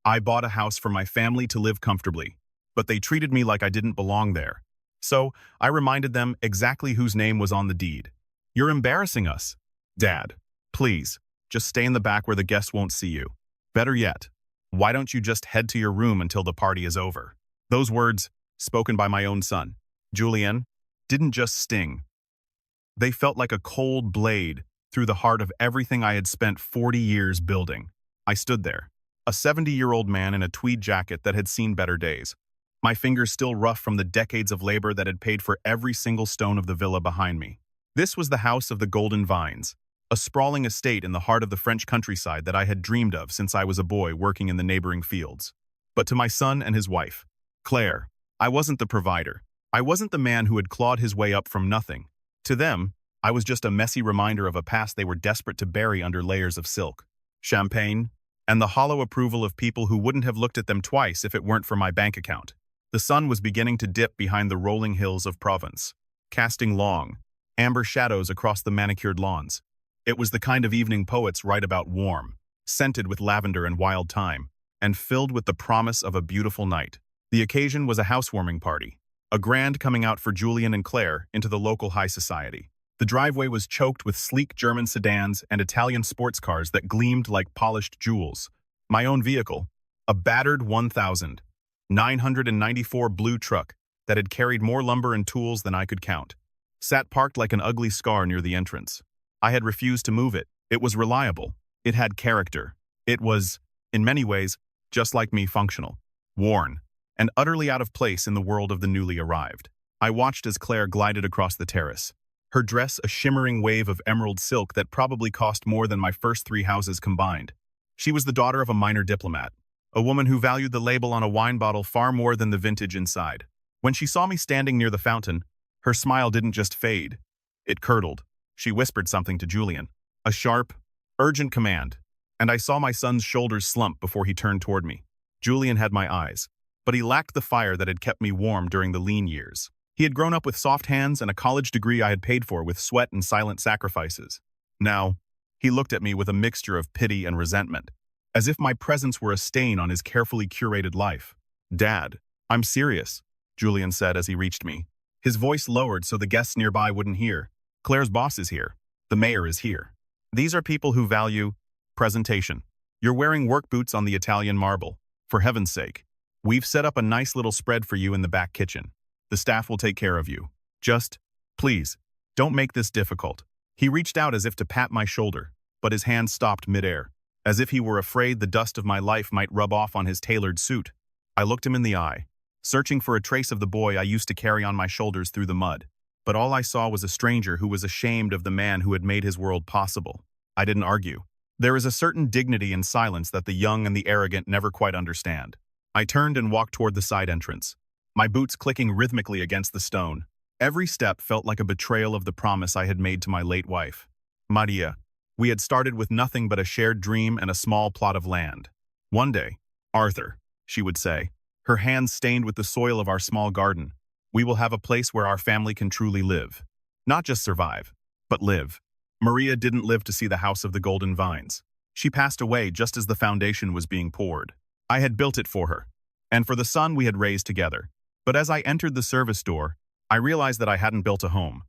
I bought a house for my family to live comfortably, but they treated me like I didn't belong there. So I reminded them exactly whose name was on the deed. You're embarrassing us. Dad, please, just stay in the back where the guests won't see you. Better yet, why don't you just head to your room until the party is over? Those words, spoken by my own son, Julian, didn't just sting. They felt like a cold blade through the heart of everything I had spent 40 years building. I stood there, a 70-year-old man in a tweed jacket that had seen better days, my fingers still rough from the decades of labor that had paid for every single stone of the villa behind me. This was the house of the Golden Vines, a sprawling estate in the heart of the French countryside that I had dreamed of since I was a boy working in the neighboring fields. But to my son and his wife, Claire, I wasn't the provider. I wasn't the man who had clawed his way up from nothing. To them, I was just a messy reminder of a past they were desperate to bury under layers of silk, champagne, and the hollow approval of people who wouldn't have looked at them twice if it weren't for my bank account. The sun was beginning to dip behind the rolling hills of Provence, casting long, amber shadows across the manicured lawns. It was the kind of evening poets write about, warm, scented with lavender and wild thyme, and filled with the promise of a beautiful night. The occasion was a housewarming party, a grand coming out for Julian and Claire into the local high society. The driveway was choked with sleek German sedans and Italian sports cars that gleamed like polished jewels. My own vehicle, a battered 1,994 blue truck that had carried more lumber and tools than I could count, sat parked like an ugly scar near the entrance. I had refused to move it. It was reliable. It had character. It was, in many ways, just like me, functional, worn, and utterly out of place in the world of the newly arrived. I watched as Claire glided across the terrace, her dress a shimmering wave of emerald silk that probably cost more than my first 3 houses combined. She was the daughter of a minor diplomat, a woman who valued the label on a wine bottle far more than the vintage inside. When she saw me standing near the fountain, her smile didn't just fade. It curdled. She whispered something to Julian, a sharp, urgent command, and I saw my son's shoulders slump before he turned toward me. Julian had my eyes, but he lacked the fire that had kept me warm during the lean years. He had grown up with soft hands and a college degree I had paid for with sweat and silent sacrifices. Now, he looked at me with a mixture of pity and resentment, as if my presence were a stain on his carefully curated life. "Dad, I'm serious," Julian said as he reached me. His voice lowered so the guests nearby wouldn't hear. "Claire's boss is here. The mayor is here. These are people who value presentation. You're wearing work boots on the Italian marble. For heaven's sake, we've set up a nice little spread for you in the back kitchen. The staff will take care of you. Just, please, don't make this difficult." He reached out as if to pat my shoulder, but his hand stopped midair, as if he were afraid the dust of my life might rub off on his tailored suit. I looked him in the eye, searching for a trace of the boy I used to carry on my shoulders through the mud. But all I saw was a stranger who was ashamed of the man who had made his world possible. I didn't argue. There is a certain dignity in silence that the young and the arrogant never quite understand. I turned and walked toward the side entrance, my boots clicking rhythmically against the stone. Every step felt like a betrayal of the promise I had made to my late wife, Maria. We had started with nothing but a shared dream and a small plot of land. One day, "Arthur," she would say, her hands stained with the soil of our small garden, "we will have a place where our family can truly live. Not just survive, but live." Maria didn't live to see the house of the Golden Vines. She passed away just as the foundation was being poured. I had built it for her, and for the son we had raised together. But as I entered the service door, I realized that I hadn't built a home.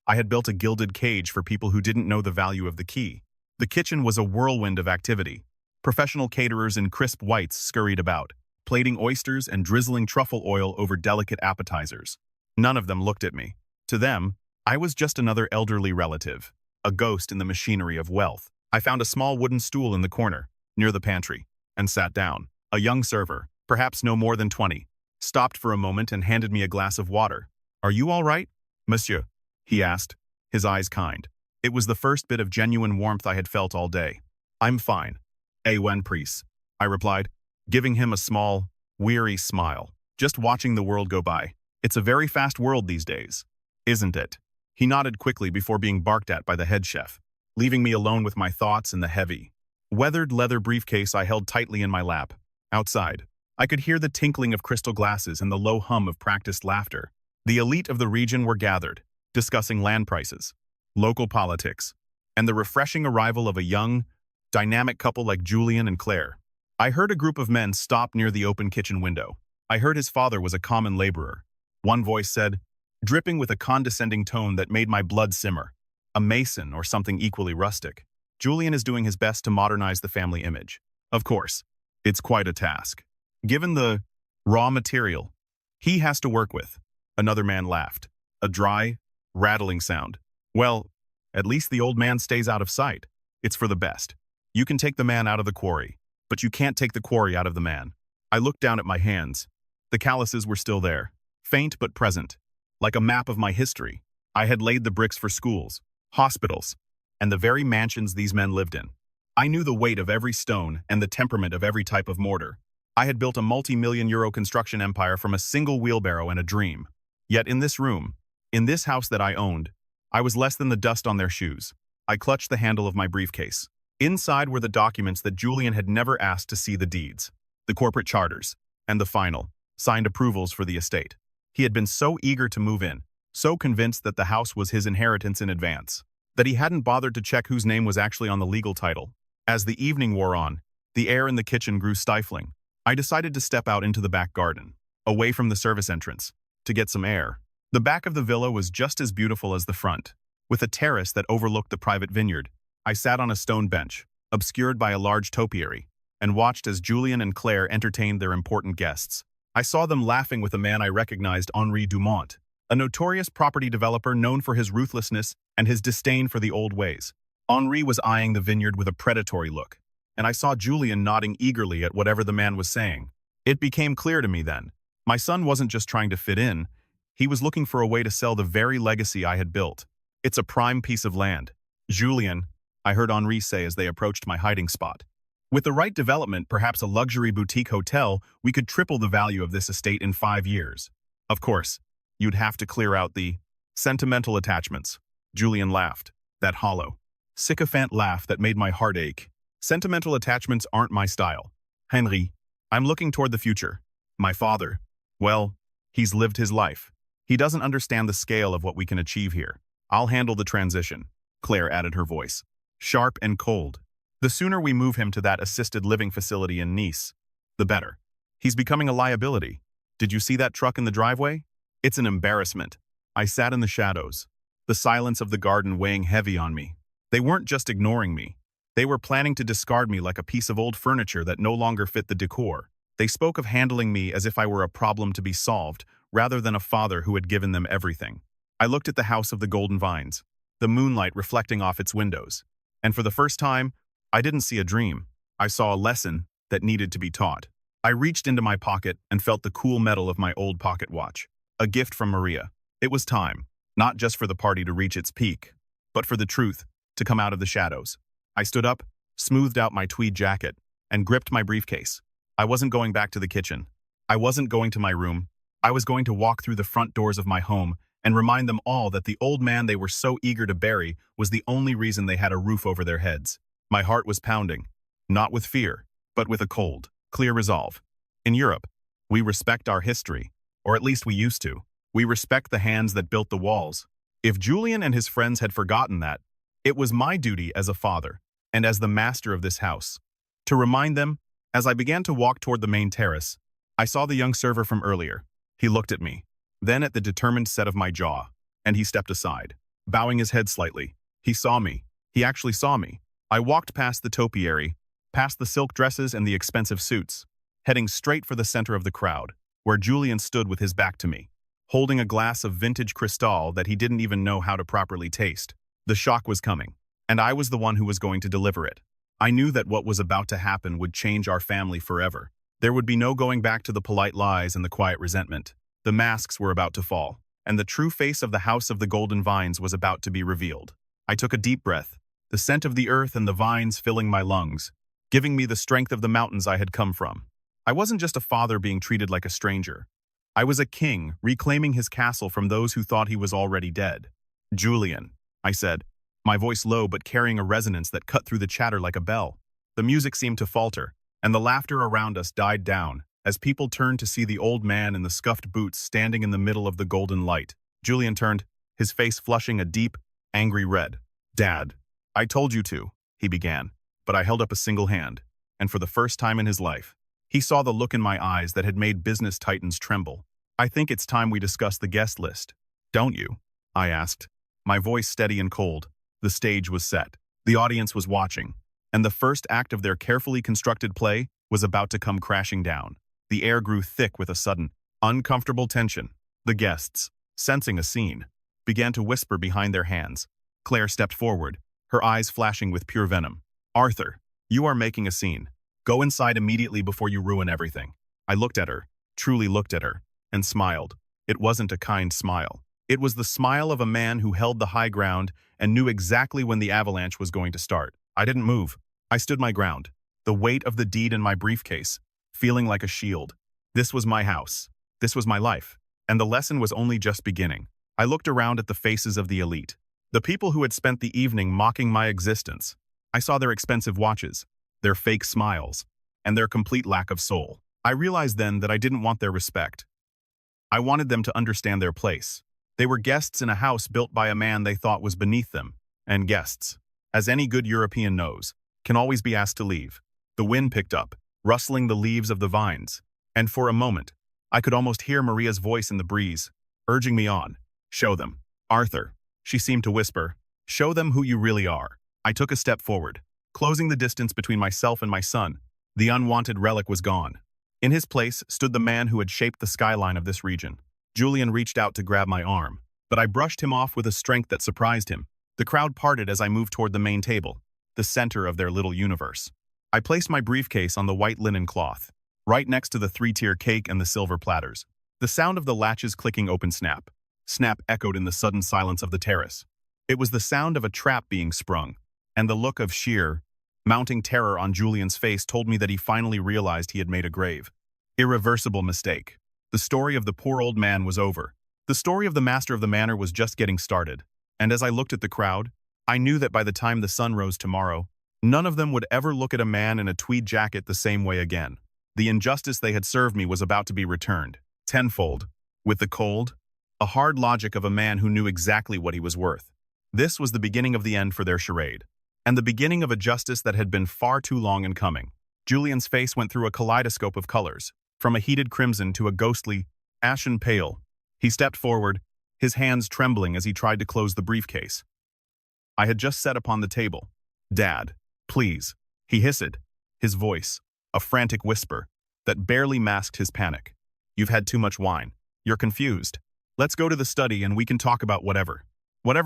I had built a gilded cage for people who didn't know the value of the key. The kitchen was a whirlwind of activity. Professional caterers in crisp whites scurried about, plating oysters and drizzling truffle oil over delicate appetizers. None of them looked at me. To them, I was just another elderly relative, a ghost in the machinery of wealth. I found a small wooden stool in the corner, near the pantry, and sat down. A young server, perhaps no more than 20, stopped for a moment and handed me a glass of water. "Are you all right, monsieur?" he asked, his eyes kind. It was the first bit of genuine warmth I had felt all day. "I'm fine. When pries," I replied, giving him a small, weary smile. "Just watching the world go by. It's a very fast world these days, isn't it?" He nodded quickly before being barked at by the head chef, leaving me alone with my thoughts and the heavy, weathered leather briefcase I held tightly in my lap. Outside, I could hear the tinkling of crystal glasses and the low hum of practiced laughter. The elite of the region were gathered, discussing land prices, local politics, and the refreshing arrival of a young, dynamic couple like Julian and Claire. I heard a group of men stop near the open kitchen window. I heard his father was a common laborer. One voice said, dripping with a condescending tone that made my blood simmer, a mason or something equally rustic. Julian is doing his best to modernize the family image. Of course, it's quite a task. Given the raw material he has to work with. Another man laughed. A dry, rattling sound. Well, at least the old man stays out of sight. It's for the best. You can take the man out of the quarry, but you can't take the quarry out of the man. I looked down at my hands. The calluses were still there, faint but present. Like a map of my history, I had laid the bricks for schools, hospitals, and the very mansions these men lived in. I knew the weight of every stone and the temperament of every type of mortar. I had built a multi-million-euro construction empire from a single wheelbarrow and a dream. Yet in this room, in this house that I owned, I was less than the dust on their shoes. I clutched the handle of my briefcase. Inside were the documents that Julian had never asked to see, the deeds, the corporate charters, and the final, signed approvals for the estate. He had been so eager to move in, so convinced that the house was his inheritance in advance, that he hadn't bothered to check whose name was actually on the legal title. As the evening wore on, the air in the kitchen grew stifling. I decided to step out into the back garden, away from the service entrance, to get some air. The back of the villa was just as beautiful as the front, with a terrace that overlooked the private vineyard. I sat on a stone bench, obscured by a large topiary, and watched as Julian and Claire entertained their important guests. I saw them laughing with a man I recognized, Henri Dumont, a notorious property developer known for his ruthlessness and his disdain for the old ways. Henri was eyeing the vineyard with a predatory look, and I saw Julian nodding eagerly at whatever the man was saying. It became clear to me then. My son wasn't just trying to fit in, he was looking for a way to sell the very legacy I had built. It's a prime piece of land. Julian, I heard Henri say as they approached my hiding spot. With the right development, perhaps a luxury boutique hotel, we could triple the value of this estate in 5 years. Of course, you'd have to clear out the sentimental attachments. Julian laughed, that hollow, sycophant laugh that made my heart ache. Sentimental attachments aren't my style. Henri, I'm looking toward the future. My father, well, he's lived his life. He doesn't understand the scale of what we can achieve here. I'll handle the transition, Claire added, her voice sharp and cold. The sooner we move him to that assisted living facility in Nice, the better. He's becoming a liability. Did you see that truck in the driveway? It's an embarrassment. I sat in the shadows, the silence of the garden weighing heavy on me. They weren't just ignoring me. They were planning to discard me like a piece of old furniture that no longer fit the decor. They spoke of handling me as if I were a problem to be solved, rather than a father who had given them everything. I looked at the house of the golden vines, the moonlight reflecting off its windows. And for the first time, I didn't see a dream. I saw a lesson that needed to be taught. I reached into my pocket and felt the cool metal of my old pocket watch, a gift from Maria. It was time, not just for the party to reach its peak, but for the truth to come out of the shadows. I stood up, smoothed out my tweed jacket, and gripped my briefcase. I wasn't going back to the kitchen. I wasn't going to my room. I was going to walk through the front doors of my home and remind them all that the old man they were so eager to bury was the only reason they had a roof over their heads. My heart was pounding, not with fear, but with a cold, clear resolve. In Europe, we respect our history, or at least we used to. We respect the hands that built the walls. If Julian and his friends had forgotten that, it was my duty as a father, and as the master of this house, to remind them. As I began to walk toward the main terrace, I saw the young server from earlier. He looked at me, then at the determined set of my jaw, and he stepped aside, bowing his head slightly. He saw me. He actually saw me. I walked past the topiary, past the silk dresses and the expensive suits, heading straight for the center of the crowd, where Julian stood with his back to me, holding a glass of vintage Cristal that he didn't even know how to properly taste. The shock was coming, and I was the one who was going to deliver it. I knew that what was about to happen would change our family forever. There would be no going back to the polite lies and the quiet resentment. The masks were about to fall, and the true face of the House of the Golden Vines was about to be revealed. I took a deep breath, the scent of the earth and the vines filling my lungs, giving me the strength of the mountains I had come from. I wasn't just a father being treated like a stranger. I was a king reclaiming his castle from those who thought he was already dead. Julian, I said, my voice low but carrying a resonance that cut through the chatter like a bell. The music seemed to falter, and the laughter around us died down as people turned to see the old man in the scuffed boots standing in the middle of the golden light. Julian turned, his face flushing a deep, angry red. Dad, I told you to, he began, but I held up a single hand. and for the first time in his life, he saw the look in my eyes that had made business titans tremble. "I think it's time we discuss the guest list. Don't you?" I asked, my voice steady and cold. The stage was set. The audience was watching, and the first act of their carefully constructed play was about to come crashing down. The air grew thick with a sudden, uncomfortable tension. The guests, sensing a scene, began to whisper behind their hands. Claire stepped forward, her eyes flashing with pure venom. "Arthur, you are making a scene. Go inside immediately before you ruin everything." I looked at her, truly looked at her, and smiled. It wasn't a kind smile. It was the smile of a man who held the high ground and knew exactly when the avalanche was going to start. I didn't move. I stood my ground, the weight of the deed in my briefcase, feeling like a shield. This was my house. This was my life. And the lesson was only just beginning. I looked around at the faces of the elite, the people who had spent the evening mocking my existence. I saw their expensive watches, their fake smiles, and their complete lack of soul. I realized then that I didn't want their respect. I wanted them to understand their place. They were guests in a house built by a man they thought was beneath them, and guests, as any good European knows, can always be asked to leave. The wind picked up, rustling the leaves of the vines, and for a moment, I could almost hear Maria's voice in the breeze, urging me on. "Show them. Arthur," she seemed to whisper, "show them who you really are." I took a step forward, closing the distance between myself and my son. The unwanted relic was gone. In his place stood the man who had shaped the skyline of this region. Julian reached out to grab my arm, but I brushed him off with a strength that surprised him. The crowd parted as I moved toward the main table, the center of their little universe. I placed my briefcase on the white linen cloth, right next to the three-tier cake and the silver platters. The sound of the latches clicking open snap. Snap echoed in the sudden silence of the terrace. It was the sound of a trap being sprung, and the look of sheer, mounting terror on Julian's face told me that he finally realized he had made a grave, irreversible mistake. The story of the poor old man was over. The story of the master of the manor was just getting started. And as I looked at the crowd, I knew that by the time the sun rose tomorrow, none of them would ever look at a man in a tweed jacket the same way again. The injustice they had served me was about to be returned, tenfold, with the cold, a hard logic of a man who knew exactly what he was worth. This was the beginning of the end for their charade, and the beginning of a justice that had been far too long in coming. Julian's face went through a kaleidoscope of colors, from a heated crimson to a ghostly, ashen pale. He stepped forward, his hands trembling as he tried to close the briefcase I had just set upon the table. "Dad, please," he hissed, his voice, a frantic whisper that barely masked his panic. "You've had too much wine. You're confused. Let's go to the study and we can talk about whatever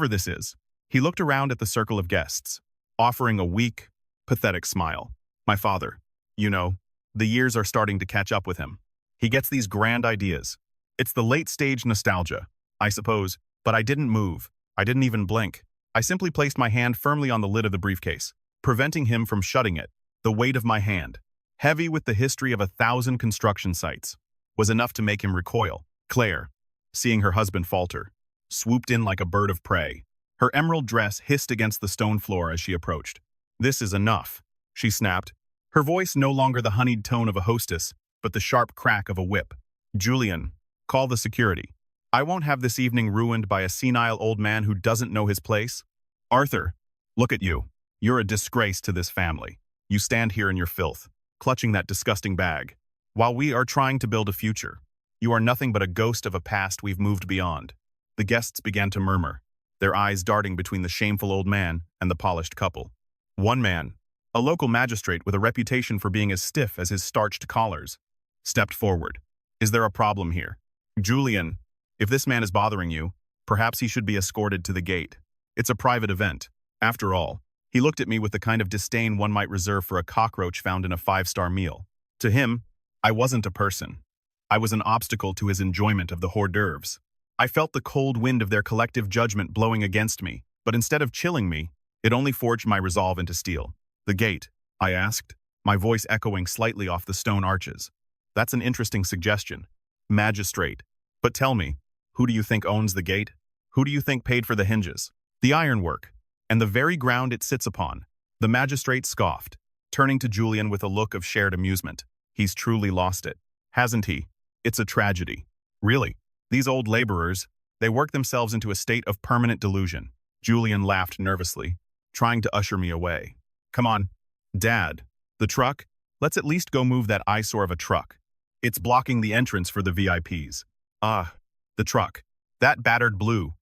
this is." He looked around at the circle of guests, offering a weak, pathetic smile. "My father, you know, the years are starting to catch up with him. He gets these grand ideas. It's the late-stage nostalgia, I suppose, but I didn't move. I didn't even blink. I simply placed my hand firmly on the lid of the briefcase, preventing him from shutting it. The weight of my hand, heavy with the history of 1,000 construction sites, was enough to make him recoil. Claire, seeing her husband falter, swooped in like a bird of prey. Her emerald dress hissed against the stone floor as she approached. "This is enough," she snapped, her voice no longer the honeyed tone of a hostess, but the sharp crack of a whip. "Julian, call the security. I won't have this evening ruined by a senile old man who doesn't know his place. Arthur, look at you. You're a disgrace to this family. You stand here in your filth, clutching that disgusting bag, while we are trying to build a future. You are nothing but a ghost of a past we've moved beyond." The guests began to murmur, their eyes darting between the shameful old man and the polished couple. One man, a local magistrate with a reputation for being as stiff as his starched collars, stepped forward. "Is there a problem here? Julian, if this man is bothering you, perhaps he should be escorted to the gate. It's a private event. After all." He looked at me with the kind of disdain one might reserve for a cockroach found in a five-star meal. To him, I wasn't a person. I was an obstacle to his enjoyment of the hors d'oeuvres. I felt the cold wind of their collective judgment blowing against me, but instead of chilling me, it only forged my resolve into steel. "The gate?" I asked, my voice echoing slightly off the stone arches. "That's an interesting suggestion. Magistrate. But tell me, who do you think owns the gate? Who do you think paid for the hinges, the ironwork, and the very ground it sits upon?" The magistrate scoffed, turning to Julian with a look of shared amusement. "He's truly lost it, hasn't he? It's a tragedy. Really, these old laborers, they work themselves into a state of permanent delusion." Julian laughed nervously, trying to usher me away. "Come on, Dad. The truck? Let's at least go move that eyesore of a truck. It's blocking the entrance for the VIPs. Ah, the truck. That battered blue.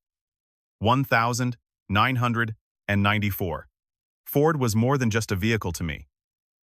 1994. Ford was more than just a vehicle to me.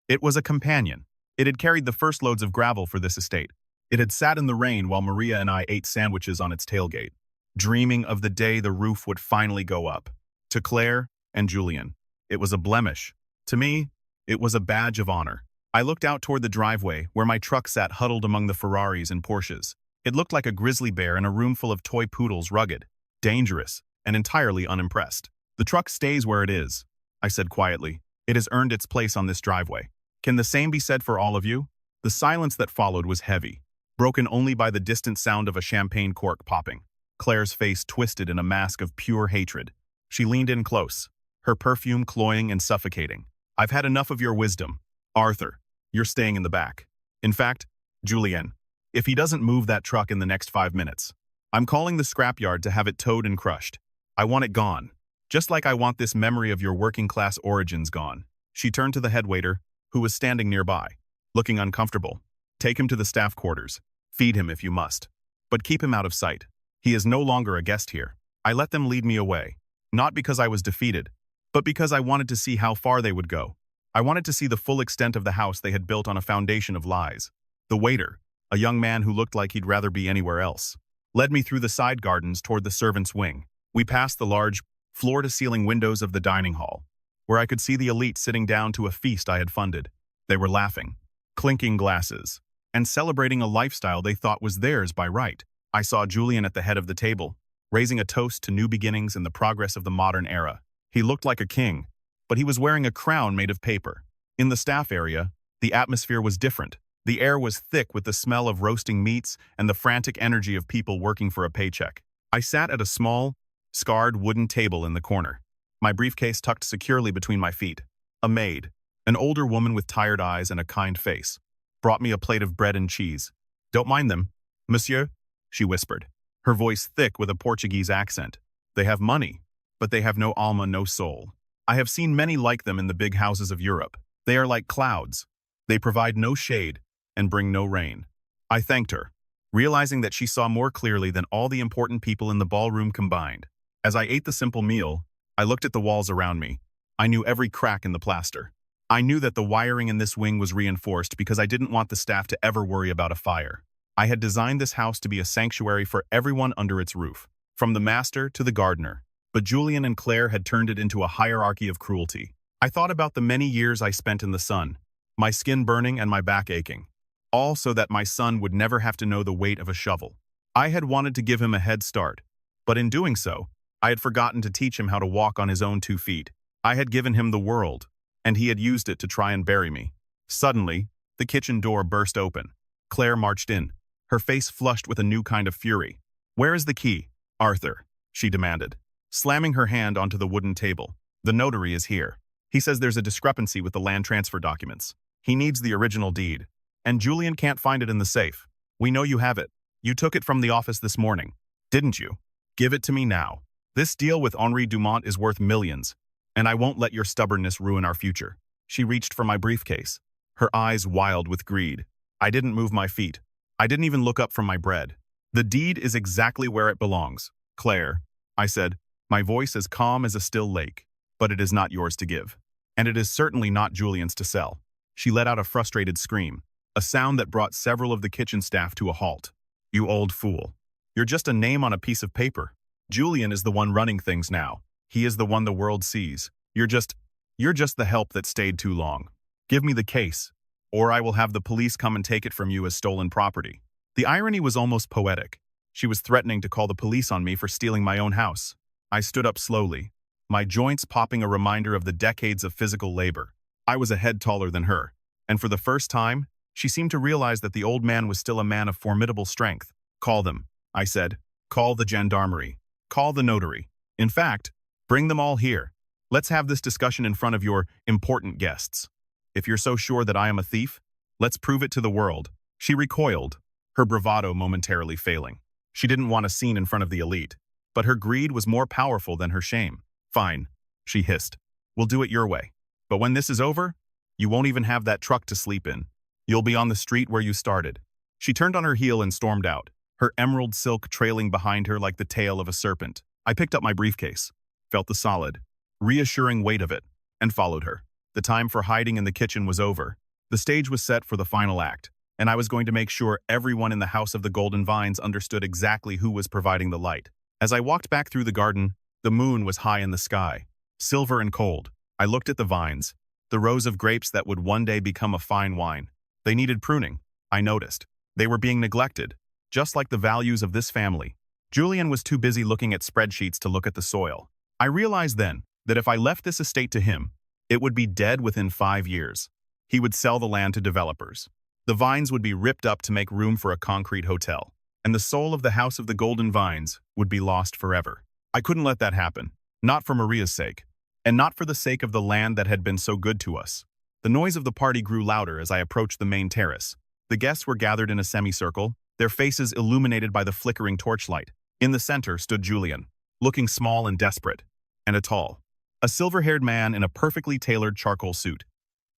It was a companion. It had carried the first loads of gravel for this estate. It had sat in the rain while Maria and I ate sandwiches on its tailgate, dreaming of the day the roof would finally go up. To Claire and Julian, it was a blemish. To me, it was a badge of honor. I looked out toward the driveway, where my truck sat huddled among the Ferraris and Porsches. It looked like a grizzly bear in a room full of toy poodles, rugged, dangerous, and entirely unimpressed. The truck stays where it is, I said quietly. It has earned its place on this driveway. Can the same be said for all of you? The silence that followed was heavy, broken only by the distant sound of a champagne cork popping. Claire's face twisted in a mask of pure hatred. She leaned in close, her perfume cloying and suffocating. I've had enough of your wisdom. Arthur, you're staying in the back. In fact, Julian, if he doesn't move that truck in the next 5 minutes, I'm calling the scrapyard to have it towed and crushed. I want it gone. Just like I want this memory of your working-class origins gone. She turned to the head waiter, who was standing nearby, looking uncomfortable. Take him to the staff quarters. Feed him if you must. But keep him out of sight. He is no longer a guest here. I let them lead me away, not because I was defeated, but because I wanted to see how far they would go. I wanted to see the full extent of the house they had built on a foundation of lies. The waiter, a young man who looked like he'd rather be anywhere else, led me through the side gardens toward the servants' wing. We passed the large, floor-to-ceiling windows of the dining hall, where I could see the elite sitting down to a feast I had funded. They were laughing, clinking glasses, and celebrating a lifestyle they thought was theirs by right. I saw Julian at the head of the table, raising a toast to new beginnings and the progress of the modern era. He looked like a king, but he was wearing a crown made of paper. In the staff area, the atmosphere was different. The air was thick with the smell of roasting meats and the frantic energy of people working for a paycheck. I sat at a small, scarred wooden table in the corner, my briefcase tucked securely between my feet. A maid, an older woman with tired eyes and a kind face, brought me a plate of bread and cheese. Don't mind them, monsieur, she whispered, her voice thick with a Portuguese accent. They have money, but they have no alma, no soul. I have seen many like them in the big houses of Europe. They are like clouds. They provide no shade and bring no rain. I thanked her, realizing that she saw more clearly than all the important people in the ballroom combined. As I ate the simple meal, I looked at the walls around me. I knew every crack in the plaster. I knew that the wiring in this wing was reinforced because I didn't want the staff to ever worry about a fire. I had designed this house to be a sanctuary for everyone under its roof, from the master to the gardener. But Julian and Claire had turned it into a hierarchy of cruelty. I thought about the many years I spent in the sun, my skin burning and my back aching, all so that my son would never have to know the weight of a shovel. I had wanted to give him a head start, but in doing so, I had forgotten to teach him how to walk on his own 2 feet. I had given him the world, and he had used it to try and bury me. Suddenly, the kitchen door burst open. Claire marched in, her face flushed with a new kind of fury. "Where is the key, Arthur?" she demanded, slamming her hand onto the wooden table. "The notary is here. He says there's a discrepancy with the land transfer documents. He needs the original deed, and Julian can't find it in the safe. We know you have it. You took it from the office this morning, didn't you? Give it to me now. This deal with Henri Dumont is worth millions, and I won't let your stubbornness ruin our future." She reached for my briefcase, her eyes wild with greed. I didn't move my feet. I didn't even look up from my bread. "The deed is exactly where it belongs, Claire," I said, my voice as calm as a still lake. "But it is not yours to give. And it is certainly not Julian's to sell." She let out a frustrated scream, a sound that brought several of the kitchen staff to a halt. "You old fool. You're just a name on a piece of paper. Julian is the one running things now. He is the one the world sees. You're just the help that stayed too long. Give me the case, or I will have the police come and take it from you as stolen property." The irony was almost poetic. She was threatening to call the police on me for stealing my own house. I stood up slowly, my joints popping a reminder of the decades of physical labor. I was a head taller than her, and for the first time, she seemed to realize that the old man was still a man of formidable strength. "Call them," I said. "Call the gendarmerie. Call the notary. In fact, bring them all here. Let's have this discussion in front of your important guests. If you're so sure that I am a thief, let's prove it to the world." She recoiled, her bravado momentarily failing. She didn't want a scene in front of the elite, but her greed was more powerful than her shame. "Fine," she hissed. "We'll do it your way. But when this is over, You won't even have that truck to sleep in. You'll be on the street where you started." She turned on her heel and stormed out, her emerald silk trailing behind her like the tail of a serpent. I picked up my briefcase, felt the solid, reassuring weight of it, and followed her. The time for hiding in the kitchen was over. The stage was set for the final act, and I was going to make sure everyone in the House of the Golden Vines understood exactly who was providing the light. As I walked back through the garden, the moon was high in the sky, silver and cold. I looked at the vines, the rows of grapes that would one day become a fine wine. They needed pruning, I noticed. They were being neglected, just like the values of this family. Julian was too busy looking at spreadsheets to look at the soil. I realized then that if I left this estate to him, it would be dead within 5 years. He would sell the land to developers. The vines would be ripped up to make room for a concrete hotel, and the soul of the House of the Golden Vines would be lost forever. I couldn't let that happen, not for Maria's sake, and not for the sake of the land that had been so good to us. The noise of the party grew louder as I approached the main terrace. The guests were gathered in a semicircle, their faces illuminated by the flickering torchlight. In the center stood Julian, looking small and desperate, and tall. A silver-haired man in a perfectly tailored charcoal suit.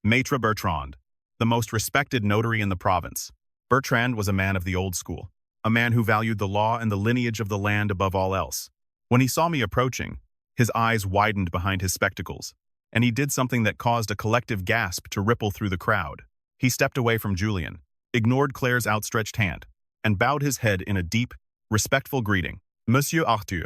Maître Bertrand, the most respected notary in the province. Bertrand was a man of the old school, a man who valued the law and the lineage of the land above all else. When he saw me approaching, his eyes widened behind his spectacles, and he did something that caused a collective gasp to ripple through the crowd. He stepped away from Julian, ignored Claire's outstretched hand, and bowed his head in a deep, respectful greeting. "Monsieur Arthur,"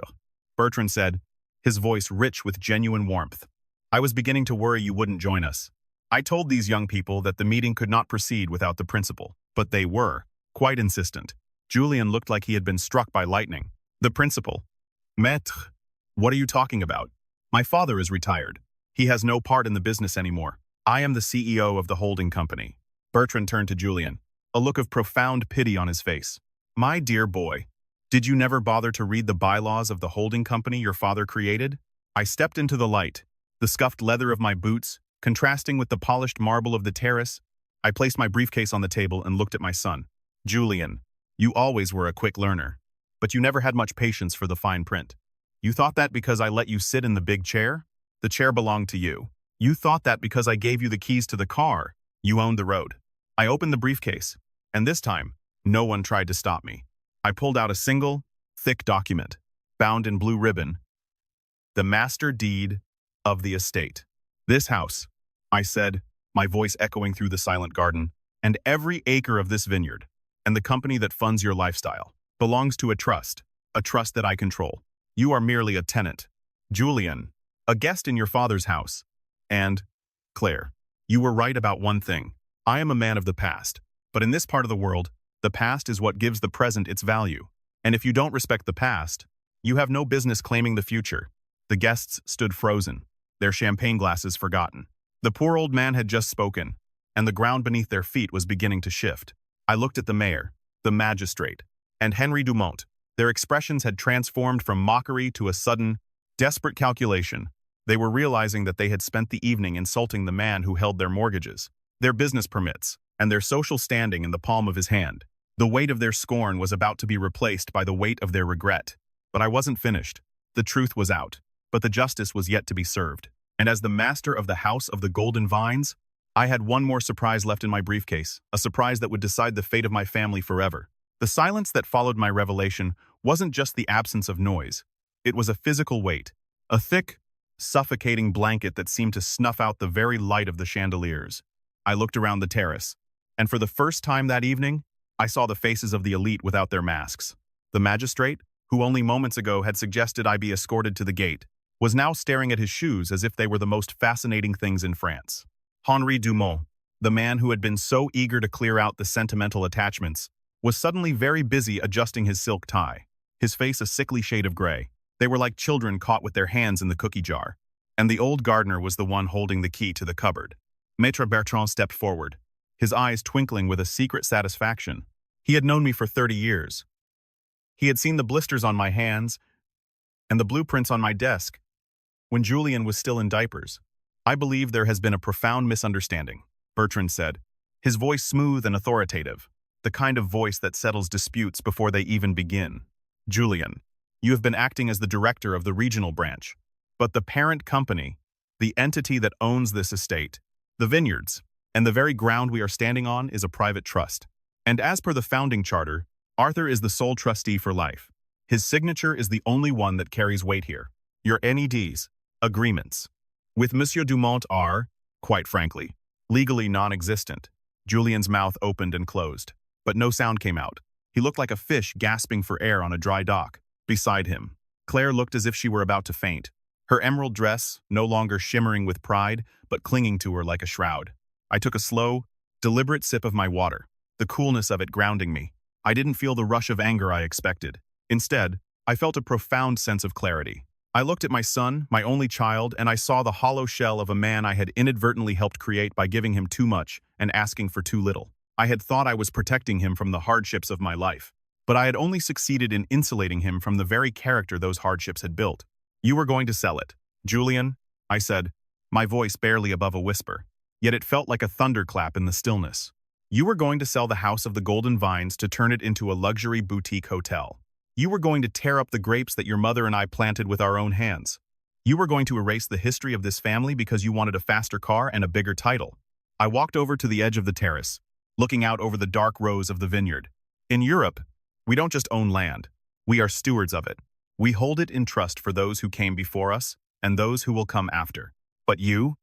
Bertrand said, his voice rich with genuine warmth. "I was beginning to worry you wouldn't join us. I told these young people that the meeting could not proceed without the principal, but they were, quite insistent." Julian looked like he had been struck by lightning. "The principal? Maître, what are you talking about? My father is retired. He has no part in the business anymore. I am the CEO of the holding company." Bertrand turned to Julian, a look of profound pity on his face. "My dear boy, did you never bother to read the bylaws of the holding company your father created?" I stepped into the light, the scuffed leather of my boots contrasting with the polished marble of the terrace. I placed my briefcase on the table and looked at my son. "Julian, you always were a quick learner, but you never had much patience for the fine print. You thought that because I let you sit in the big chair? The chair belonged to you. You thought that because I gave you the keys to the car, you owned the road." I opened the briefcase, and this time, no one tried to stop me. I pulled out a single, thick document, bound in blue ribbon. The master deed of the estate. "This house," I said, my voice echoing through the silent garden, "and every acre of this vineyard, and the company that funds your lifestyle, belongs to a trust that I control. You are merely a tenant. Julian, a guest in your father's house. And, Claire, you were right about one thing. I am a man of the past, but in this part of the world, the past is what gives the present its value. And if you don't respect the past, you have no business claiming the future." The guests stood frozen, their champagne glasses forgotten. The poor old man had just spoken, and the ground beneath their feet was beginning to shift. I looked at the mayor, the magistrate, and Henry Dumont. Their expressions had transformed from mockery to a sudden, desperate calculation. They were realizing that they had spent the evening insulting the man who held their mortgages, their business permits, and their social standing in the palm of his hand. The weight of their scorn was about to be replaced by the weight of their regret. But I wasn't finished. The truth was out, but the justice was yet to be served. And as the master of the House of the Golden Vines, I had one more surprise left in my briefcase, a surprise that would decide the fate of my family forever. The silence that followed my revelation wasn't just the absence of noise. It was a physical weight, a thick, suffocating blanket that seemed to snuff out the very light of the chandeliers. I looked around the terrace, and for the first time that evening, I saw the faces of the elite without their masks. The magistrate, who only moments ago had suggested I be escorted to the gate, was now staring at his shoes as if they were the most fascinating things in France. Henri Dumont, the man who had been so eager to clear out the sentimental attachments, was suddenly very busy adjusting his silk tie, his face a sickly shade of gray. They were like children caught with their hands in the cookie jar, and the old gardener was the one holding the key to the cupboard. Maître Bertrand stepped forward, his eyes twinkling with a secret satisfaction. He had known me for 30 years. He had seen the blisters on my hands and the blueprints on my desk when Julian was still in diapers. "I believe there has been a profound misunderstanding," Bertrand said, his voice smooth and authoritative, the kind of voice that settles disputes before they even begin. "Julian, you have been acting as the director of the regional branch, but the parent company, the entity that owns this estate, The vineyards, and the very ground we are standing on is a private trust. And as per the founding charter, Arthur is the sole trustee for life. His signature is the only one that carries weight here. Your NEDs, agreements, with Monsieur Dumont are, quite frankly, legally non-existent. Julian's mouth opened and closed, but no sound came out. He looked like a fish gasping for air on a dry dock. Beside him, Claire looked as if she were about to faint, her emerald dress no longer shimmering with pride, but clinging to her like a shroud. I took a slow, deliberate sip of my water, the coolness of it grounding me. I didn't feel the rush of anger I expected. Instead, I felt a profound sense of clarity. I looked at my son, my only child, and I saw the hollow shell of a man I had inadvertently helped create by giving him too much and asking for too little. I had thought I was protecting him from the hardships of my life, but I had only succeeded in insulating him from the very character those hardships had built. You were going to sell it, Julian, I said, my voice barely above a whisper, yet it felt like a thunderclap in the stillness. You were going to sell the House of the Golden Vines to turn it into a luxury boutique hotel. You were going to tear up the grapes that your mother and I planted with our own hands. You were going to erase the history of this family because you wanted a faster car and a bigger title. I walked over to the edge of the terrace, looking out over the dark rows of the vineyard. In Europe, we don't just own land. We are stewards of it. We hold it in trust for those who came before us and those who will come after. But you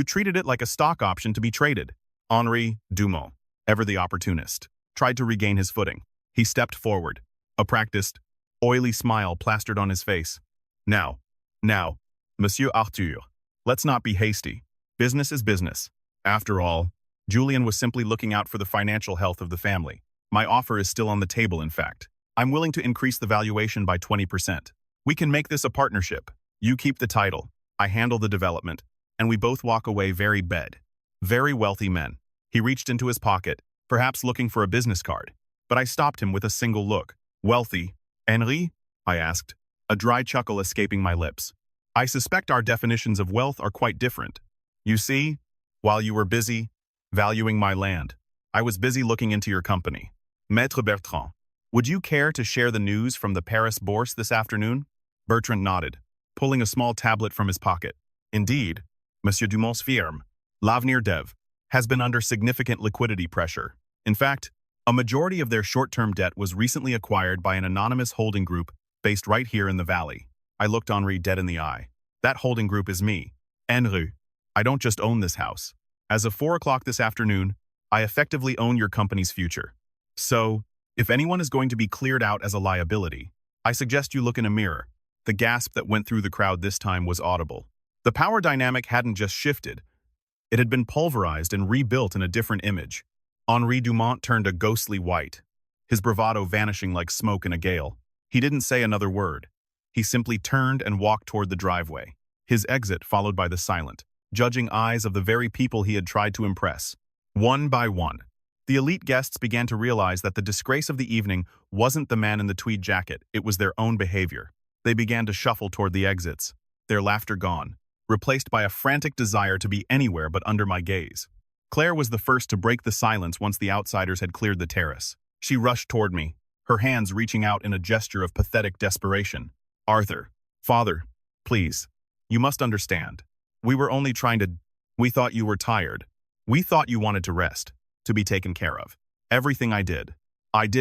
treated it like a stock option to be traded. Henri Dumont, ever the opportunist, tried to regain his footing. He stepped forward, a practiced, oily smile plastered on his face. Now, Monsieur Arthur, let's not be hasty. Business is business. After all, Julian was simply looking out for the financial health of the family. My offer is still on the table, in fact. I'm willing to increase the valuation by 20%. We can make this a partnership. You keep the title, I handle the development, and we both walk away very wealthy men. He reached into his pocket, perhaps looking for a business card, but I stopped him with a single look. Wealthy, Henri? I asked, a dry chuckle escaping my lips. I suspect our definitions of wealth are quite different. You see, while you were busy valuing my land, I was busy looking into your company. Maître Bertrand, would you care to share the news from the Paris Bourse this afternoon? Bertrand nodded, pulling a small tablet from his pocket. Indeed, Monsieur Dumont's firm, L'Avenir Dev, has been under significant liquidity pressure. In fact, a majority of their short-term debt was recently acquired by an anonymous holding group based right here in the valley. I looked Henri dead in the eye. That holding group is me, Henri. I don't just own this house. As of 4 o'clock this afternoon, I effectively own your company's future. So, if anyone is going to be cleared out as a liability, I suggest you look in a mirror. The gasp that went through the crowd this time was audible. The power dynamic hadn't just shifted. It had been pulverized and rebuilt in a different image. Henri Dumont turned a ghostly white, his bravado vanishing like smoke in a gale. He didn't say another word. He simply turned and walked toward the driveway, his exit followed by the silent, judging eyes of the very people he had tried to impress. One by one, the elite guests began to realize that the disgrace of the evening wasn't the man in the tweed jacket, it was their own behavior. They began to shuffle toward the exits, their laughter gone, replaced by a frantic desire to be anywhere but under my gaze. Claire was the first to break the silence once the outsiders had cleared the terrace. She rushed toward me, her hands reaching out in a gesture of pathetic desperation. Arthur, father, please, you must understand. We were only trying to... We thought you were tired. We thought you wanted to rest, to be taken care of. Everything I did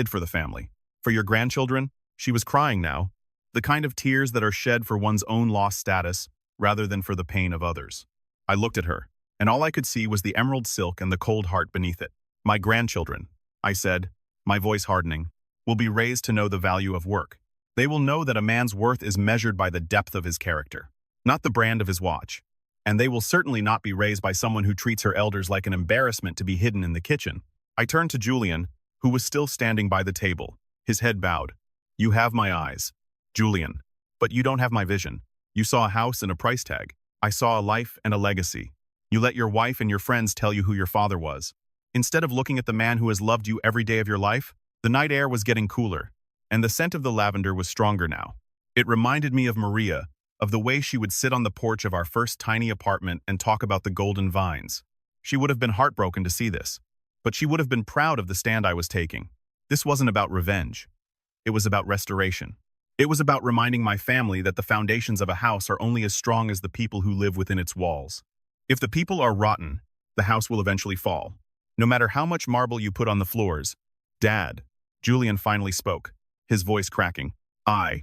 for the family. For your grandchildren, she was crying now, the kind of tears that are shed for one's own lost status, rather than for the pain of others. I looked at her, and all I could see was the emerald silk and the cold heart beneath it. My grandchildren, I said, my voice hardening, will be raised to know the value of work. They will know that a man's worth is measured by the depth of his character, not the brand of his watch. And they will certainly not be raised by someone who treats her elders like an embarrassment to be hidden in the kitchen. I turned to Julian, who was still standing by the table, his head bowed. You have my eyes, Julian, but you don't have my vision. You saw a house and a price tag. I saw a life and a legacy. You let your wife and your friends tell you who your father was. Instead of looking at the man who has loved you every day of your life, the night air was getting cooler, and the scent of the lavender was stronger now. It reminded me of Maria, of the way she would sit on the porch of our first tiny apartment and talk about the golden vines. She would have been heartbroken to see this, but she would have been proud of the stand I was taking. This wasn't about revenge. It was about restoration. It was about reminding my family that the foundations of a house are only as strong as the people who live within its walls. If the people are rotten, The house will eventually fall. No matter how much marble you put on the floors. Dad, Julian finally spoke, his voice cracking. I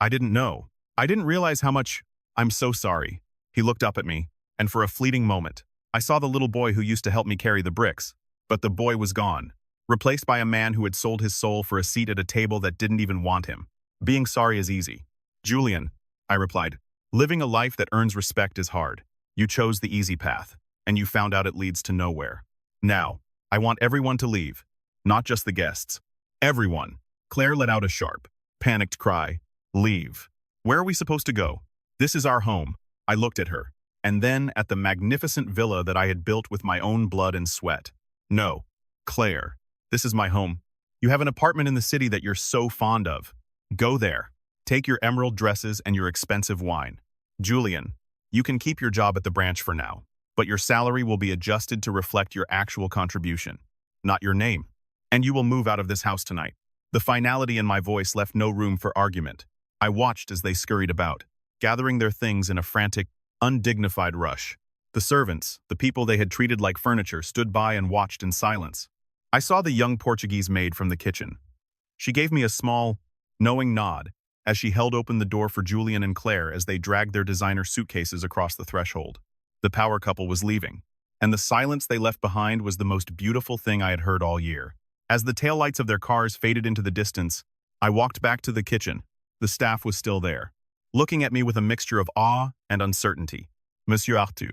didn't know. I didn't realize how much. I'm so sorry. He looked up at me, and for a fleeting moment, I saw the little boy who used to help me carry the bricks. But the boy was gone, replaced by a man who had sold his soul for a seat at a table that didn't even want him. Being sorry is easy. Julian, I replied, living a life that earns respect is hard. You chose the easy path, and you found out it leads to nowhere. Now, I want everyone to leave, not just the guests. Everyone. Claire let out a sharp, panicked cry. Leave. Where are we supposed to go? This is our home. I looked at her, and then at the magnificent villa that I had built with my own blood and sweat. No, Claire, this is my home. You have an apartment in the city that you're so fond of. Go there. Take your emerald dresses and your expensive wine. Julian, you can keep your job at the branch for now, but your salary will be adjusted to reflect your actual contribution, not your name. And you will move out of this house tonight. The finality in my voice left no room for argument. I watched as they scurried about, gathering their things in a frantic, undignified rush. The servants, the people they had treated like furniture, stood by and watched in silence. I saw the young Portuguese maid from the kitchen. She gave me a small, knowing nod as she held open the door for Julian and Claire as they dragged their designer suitcases across the threshold. The power couple was leaving, and the silence they left behind was the most beautiful thing I had heard all year. As the taillights of their cars faded into the distance, I walked back to the kitchen. The staff was still there, looking at me with a mixture of awe and uncertainty. Monsieur Arthur,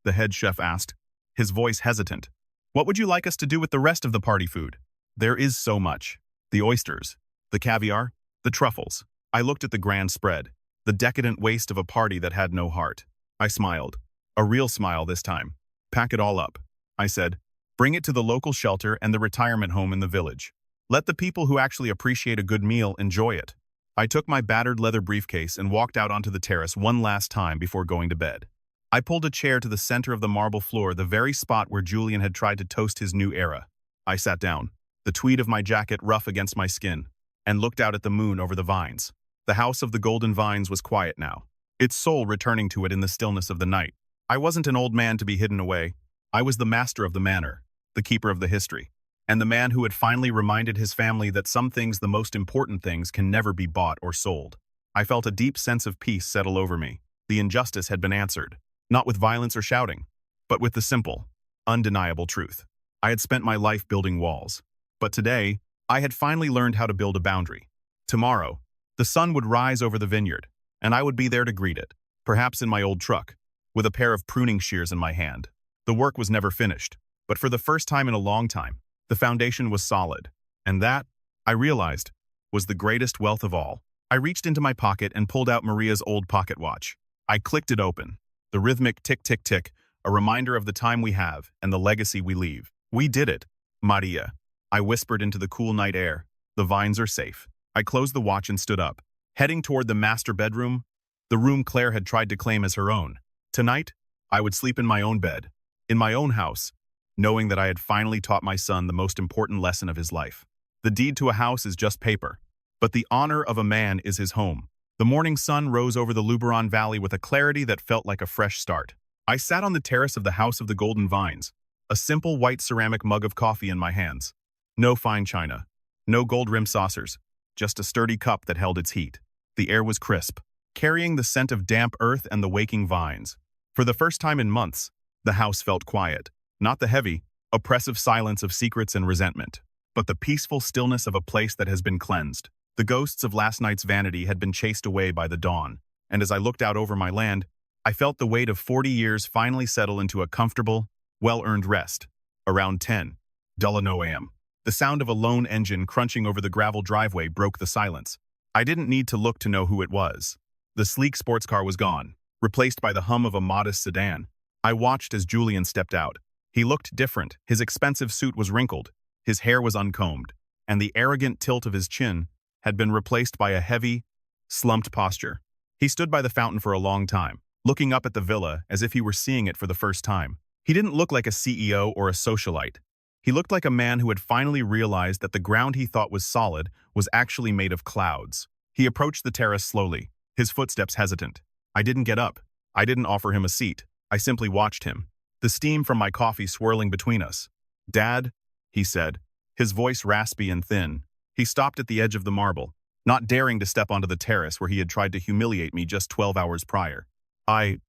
the head chef asked, his voice hesitant. What would you like us to do with the rest of the party food? There is so much. The oysters, the caviar, the truffles. I looked at the grand spread, the decadent waste of a party that had no heart. I smiled. A real smile this time. Pack it all up, I said. Bring it to the local shelter and the retirement home in the village. Let the people who actually appreciate a good meal enjoy it. I took my battered leather briefcase and walked out onto the terrace one last time before going to bed. I pulled a chair to the center of the marble floor, the very spot where Julian had tried to toast his new era. I sat down, the tweed of my jacket rough against my skin, and looked out at the moon over the vines. The house of the golden vines was quiet now, its soul returning to it in the stillness of the night. I wasn't an old man to be hidden away. I was the master of the manor, the keeper of the history, and the man who had finally reminded his family that some things, the most important things, can never be bought or sold. I felt a deep sense of peace settle over me. The injustice had been answered, not with violence or shouting, but with the simple, undeniable truth. I had spent my life building walls, but today, I had finally learned how to build a boundary. Tomorrow, the sun would rise over the vineyard, and I would be there to greet it, perhaps in my old truck, with a pair of pruning shears in my hand. The work was never finished, but for the first time in a long time, the foundation was solid, and that, I realized, was the greatest wealth of all. I reached into my pocket and pulled out Maria's old pocket watch. I clicked it open, the rhythmic tick-tick-tick, a reminder of the time we have and the legacy we leave. We did it, Maria. I whispered into the cool night air. The vines are safe. I closed the watch and stood up, heading toward the master bedroom, the room Claire had tried to claim as her own. Tonight, I would sleep in my own bed, in my own house, knowing that I had finally taught my son the most important lesson of his life. The deed to a house is just paper, but the honor of a man is his home. The morning sun rose over the Luberon Valley with a clarity that felt like a fresh start. I sat on the terrace of the House of the Golden Vines, a simple white ceramic mug of coffee in my hands. No fine china, no gold-rimmed saucers, just a sturdy cup that held its heat. The air was crisp, carrying the scent of damp earth and the waking vines. For the first time in months, the house felt quiet, not the heavy, oppressive silence of secrets and resentment, but the peaceful stillness of a place that has been cleansed. The ghosts of last night's vanity had been chased away by the dawn, and as I looked out over my land, I felt the weight of 40 years finally settle into a comfortable, well-earned rest. Around 10:00 a.m. The sound of a lone engine crunching over the gravel driveway broke the silence. I didn't need to look to know who it was. The sleek sports car was gone, replaced by the hum of a modest sedan. I watched as Julian stepped out. He looked different. His expensive suit was wrinkled, his hair was uncombed, and the arrogant tilt of his chin had been replaced by a heavy, slumped posture. He stood by the fountain for a long time, looking up at the villa as if he were seeing it for the first time. He didn't look like a CEO or a socialite. He looked like a man who had finally realized that the ground he thought was solid was actually made of clouds. He approached the terrace slowly, his footsteps hesitant. I didn't get up. I didn't offer him a seat. I simply watched him. the steam from my coffee swirling between us. "Dad," he said, his voice raspy and thin. He stopped at the edge of the marble, not daring to step onto the terrace where he had tried to humiliate me just 12 hours prior. I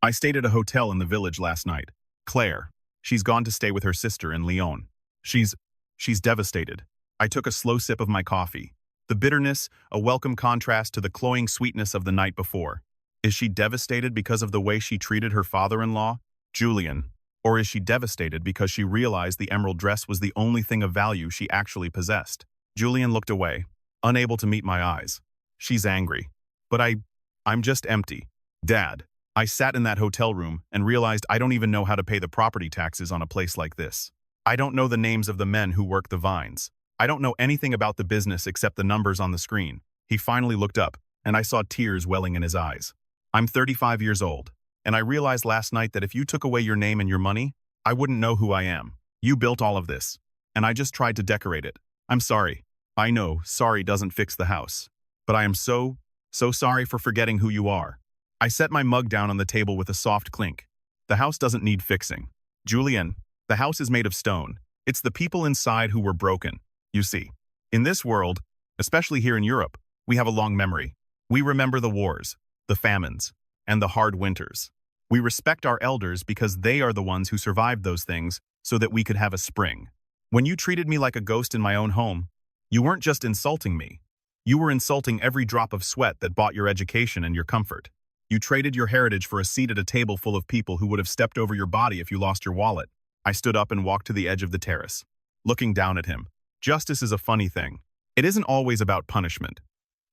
stayed at a hotel in the village last night. Claire. She's gone to stay with her sister in Lyon. She's devastated. I took a slow sip of my coffee. The bitterness, a welcome contrast to the cloying sweetness of the night before. Is she devastated because of the way she treated her father-in-law, Julian? Or is she devastated because she realized the emerald dress was the only thing of value she actually possessed? Julian looked away, unable to meet my eyes. She's angry. But I'm just empty. Dad. I sat in that hotel room and realized I don't even know how to pay the property taxes on a place like this. I don't know the names of the men who work the vines. I don't know anything about the business except the numbers on the screen. He finally looked up, and I saw tears welling in his eyes. I'm 35 years old, and I realized last night that if you took away your name and your money, I wouldn't know who I am. You built all of this, and I just tried to decorate it. I'm sorry. I know sorry doesn't fix the house, but I am so sorry for forgetting who you are. I set my mug down on the table with a soft clink. The house doesn't need fixing. Julian, the house is made of stone. It's the people inside who were broken. You see, in this world, especially here in Europe, we have a long memory. We remember the wars, the famines, and the hard winters. We respect our elders because they are the ones who survived those things so that we could have a spring. When you treated me like a ghost in my own home, you weren't just insulting me. You were insulting every drop of sweat that bought your education and your comfort. You traded your heritage for a seat at a table full of people who would have stepped over your body if you lost your wallet. I stood up and walked to the edge of the terrace, looking down at him. Justice is a funny thing. It isn't always about punishment.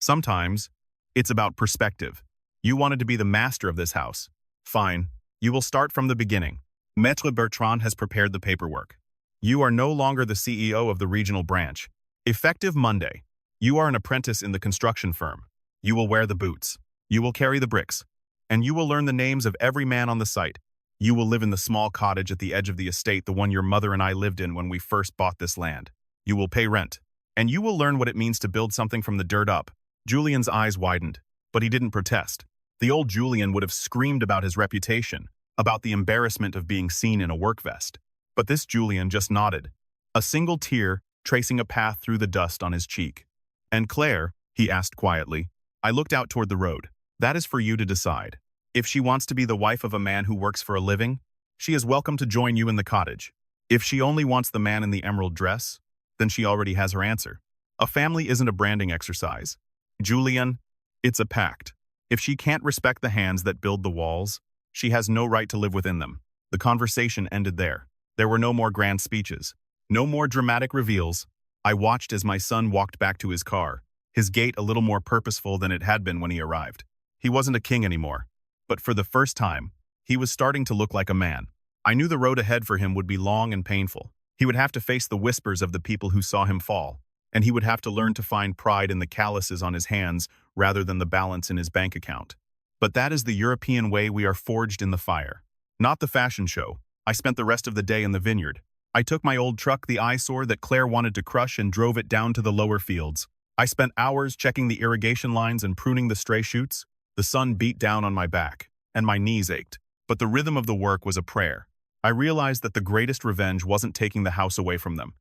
Sometimes, it's about perspective. You wanted to be the master of this house. Fine, you will start from the beginning. Maître Bertrand has prepared the paperwork. You are no longer the CEO of the regional branch. Effective Monday, you are an apprentice in the construction firm. You will wear the boots. You will carry the bricks, and you will learn the names of every man on the site. You will live in the small cottage at the edge of the estate, the one your mother and I lived in when we first bought this land. You will pay rent, and you will learn what it means to build something from the dirt up. Julian's eyes widened, but he didn't protest. The old Julian would have screamed about his reputation, about the embarrassment of being seen in a work vest. But this Julian just nodded, a single tear tracing a path through the dust on his cheek. "And Claire," he asked quietly. I looked out toward the road. "That is for you to decide. If she wants to be the wife of a man who works for a living, she is welcome to join you in the cottage. If she only wants the man in the emerald dress, then she already has her answer. A family isn't a branding exercise. Julian, it's a pact. If she can't respect the hands that build the walls, she has no right to live within them." The conversation ended there. There were no more grand speeches, no more dramatic reveals. I watched as my son walked back to his car, his gait a little more purposeful than it had been when he arrived. He wasn't a king anymore, but for the first time, he was starting to look like a man. I knew the road ahead for him would be long and painful. He would have to face the whispers of the people who saw him fall, and he would have to learn to find pride in the calluses on his hands rather than the balance in his bank account. But that is the European way we are forged in the fire. Not the fashion show. I spent the rest of the day in the vineyard. I took my old truck, the eyesore that Claire wanted to crush, and drove it down to the lower fields. I spent hours checking the irrigation lines and pruning the stray shoots. The sun beat down on my back, and my knees ached. But the rhythm of the work was a prayer. I realized that the greatest revenge wasn't taking the house away from them.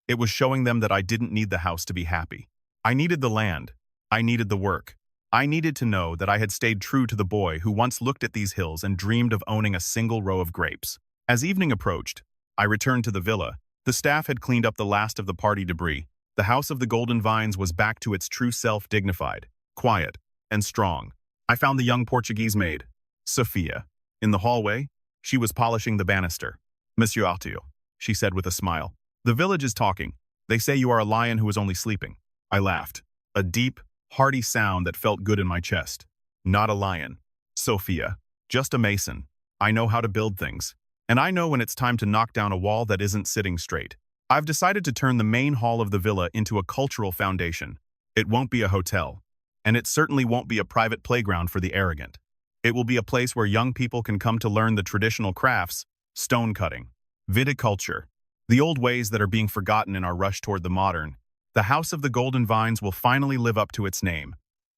It was showing them that I didn't need the house to be happy. I needed the land. I needed the work. I needed to know that I had stayed true to the boy who once looked at these hills and dreamed of owning a single row of grapes. As evening approached, I returned to the villa. The staff had cleaned up the last of the party debris. The house of the golden vines was back to its true self, dignified, quiet, and strong. I found the young Portuguese maid, Sophia, in the hallway. She was polishing the banister. "Monsieur Arthur," she said with a smile. "The village is talking. They say you are a lion who is only sleeping." I laughed, a deep, hearty sound that felt good in my chest. "Not a lion, Sophia, just a mason. I know how to build things, and I know when it's time to knock down a wall that isn't sitting straight. I've decided to turn the main hall of the villa into a cultural foundation. It won't be a hotel, and it certainly won't be a private playground for the arrogant. It will be a place where young people can come to learn the traditional crafts, stone cutting, viticulture, the old ways that are being forgotten in our rush toward the modern. The House of the Golden Vines will finally live up to its name.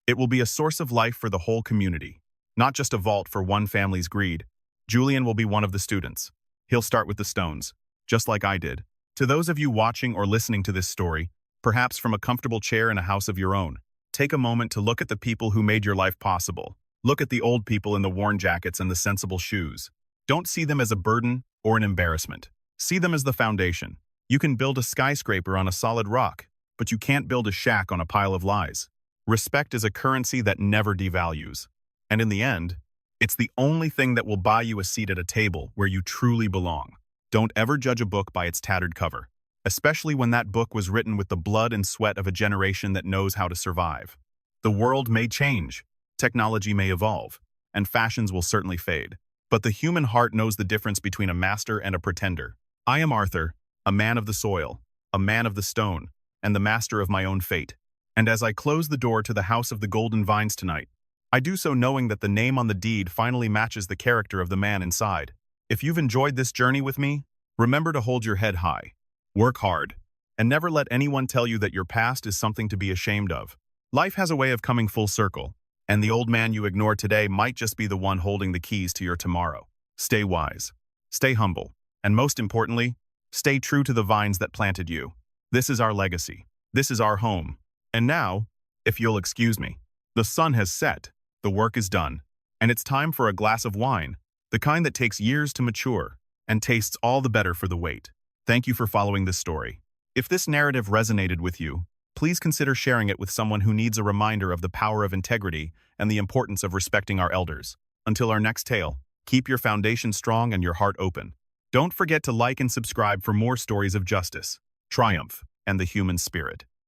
It will be a source of life for the whole community, not just a vault for one family's greed. Julian will be one of the students. He'll start with the stones, just like I did. To those of you watching or listening to this story, perhaps from a comfortable chair in a house of your own, take a moment to look at the people who made your life possible. Look at the old people in the worn jackets and the sensible shoes. Don't see them as a burden or an embarrassment. See them as the foundation. You can build a skyscraper on a solid rock, but you can't build a shack on a pile of lies. Respect is a currency that never devalues. And in the end, it's the only thing that will buy you a seat at a table where you truly belong. Don't ever judge a book by its tattered cover, especially when that book was written with the blood and sweat of a generation that knows how to survive. The world may change, technology may evolve, and fashions will certainly fade. But the human heart knows the difference between a master and a pretender. I am Arthur, a man of the soil, a man of the stone, and the master of my own fate. And as I close the door to the House of the Golden Vines tonight, I do so knowing that the name on the deed finally matches the character of the man inside. If you've enjoyed this journey with me, remember to hold your head high, work hard, and never let anyone tell you that your past is something to be ashamed of. Life has a way of coming full circle, and the old man you ignore today might just be the one holding the keys to your tomorrow. Stay wise, stay humble, and most importantly, stay true to the vines that planted you. This is our legacy. This is our home. And now, if you'll excuse me, the sun has set, the work is done, and it's time for a glass of wine, the kind that takes years to mature and tastes all the better for the wait. Thank you for following this story. If this narrative resonated with you, please consider sharing it with someone who needs a reminder of the power of integrity and the importance of respecting our elders. Until our next tale, keep your foundation strong and your heart open. Don't forget to like and subscribe for more stories of justice, triumph, and the human spirit.